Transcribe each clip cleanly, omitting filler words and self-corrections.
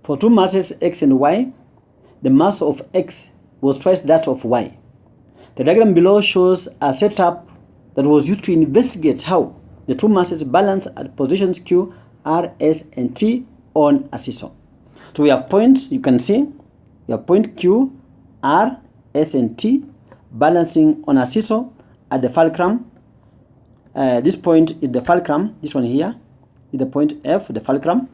For two masses x and y, the mass of x was twice that of y. The diagram below shows a setup that was used to investigate how the two masses balance at positions Q, R, S, and T on a seesaw. So we have points, you can see, we have point Q, R, S, and T balancing on a seesaw at the fulcrum. This point is the fulcrum, this one here is the point F, the fulcrum.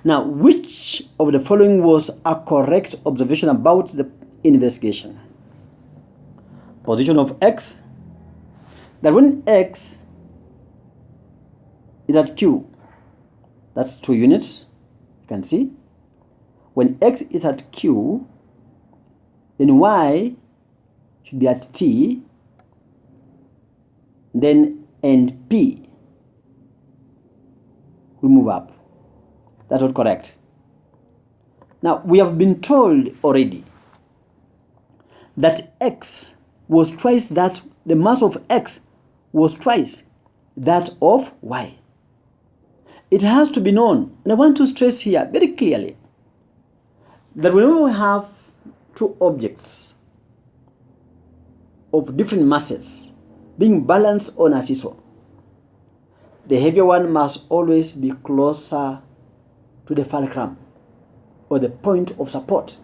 Now, which of the following was a correct observation about the investigation? Position of x, that when x is at Q, that's 2 units, you can see. When x is at Q, then y should be at T, then and P will move up. That's not correct. Now, we have been told already that x was twice that, the mass of x was twice that of y. It has to be known, and I want to stress here very clearly, that whenever we have two objects of different masses being balanced on a seesaw, the heavier one must always be closer to the fulcrum or the point of support,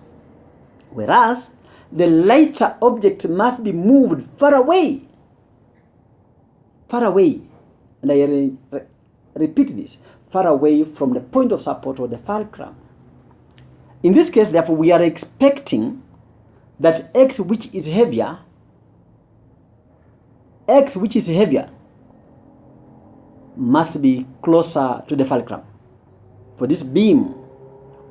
whereas the lighter object must be moved far away, and I repeat this, far away from the point of support or the fulcrum. In this case, therefore, we are expecting that x which is heavier must be closer to the fulcrum for this beam,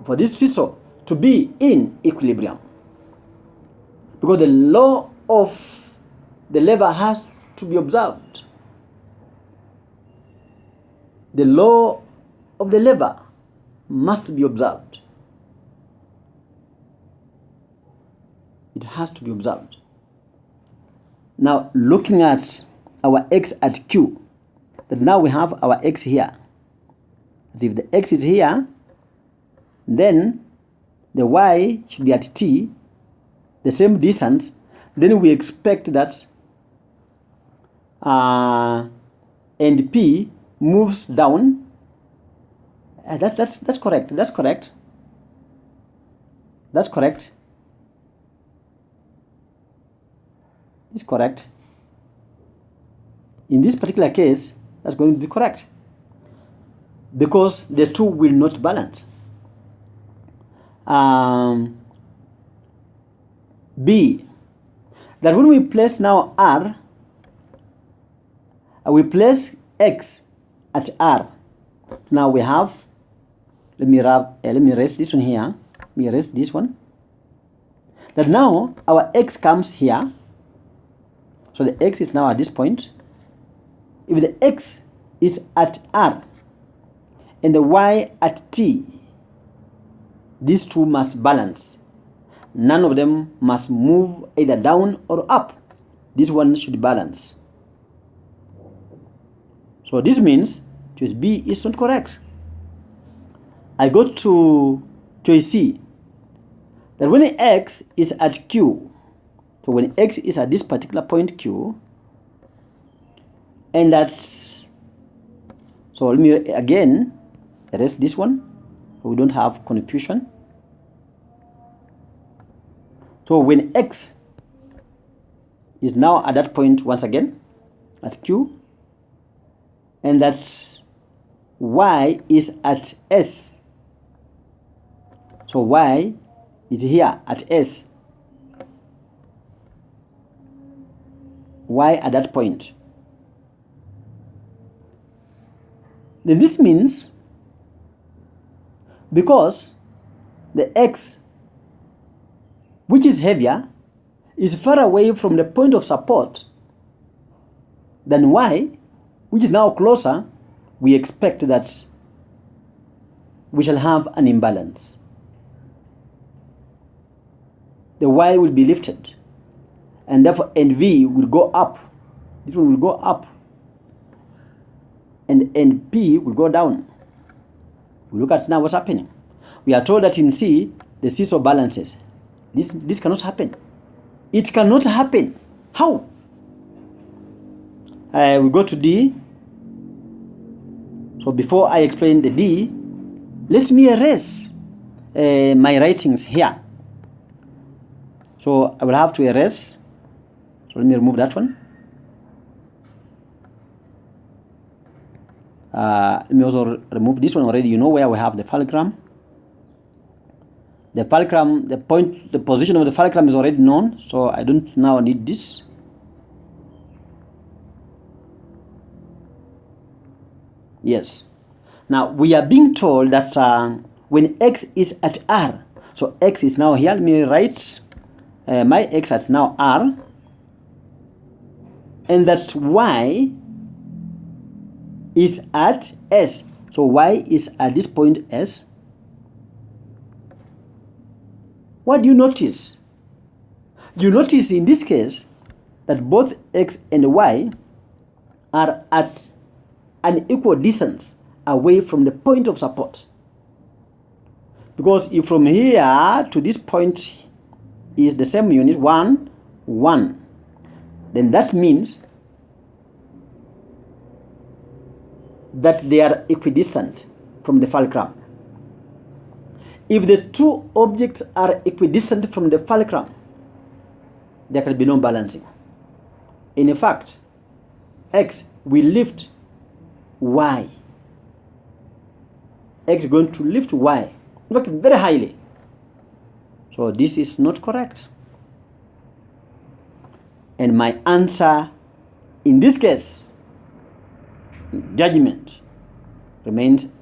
for this seesaw to be in equilibrium. Because the law of the lever has to be observed. The law of the lever must be observed. It has to be observed. Now, looking at our x at Q, that now we have our x here. That if the x is here, then the y should be at T, the same distance. Then we expect that and P moves down. That's correct. That's correct. That's correct. It's correct. In this particular case, that's going to be correct, because the two will not balance. B, that when we place now R, we place X at R. Now we have, let me erase this one here. Let me erase this one. That now our X comes here. So the X is now at this point. If the X is at R and the Y at T, these two must balance. None of them must move either down or up. This one should balance. So this means choice B is not correct. I go to choice C, that when X is at Q, so when X is at this particular point Q, and that's, so let me again erase this one so we don't have confusion. So when X is now at that point once again at Q, and that Y is at S, so Y is here at S, Y at that point, then this means because the X which is heavier is far away from the point of support than Y, which is now closer, we expect that we shall have an imbalance. The Y will be lifted, and therefore NV will go up. This one will go up, and NP will go down. We look at now what's happening. We are told that in C, the seesaw balances. This cannot happen. It cannot happen. How? We go to D. So before I explain the D, let me erase my writings here. So I will have to erase. So let me remove that one. Let me also remove this one already. You know where we have the fulcrum. The fulcrum, the position of the fulcrum is already known, so I don't now need this. Yes. Now we are being told that when X is at R, so X is now here. Let me write my X at now R, and that Y is at S. So Y is at this point S. What do you notice? You notice in this case that both X and Y are at an equal distance away from the point of support. Because if from here to this point is the same unit, 1, 1, then that means that they are equidistant from the fulcrum. If the two objects are equidistant from the fulcrum, there can be no balancing. In fact, X will lift Y. X is going to lift Y, in fact, very highly. So this is not correct. And my answer in this case, judgment, remains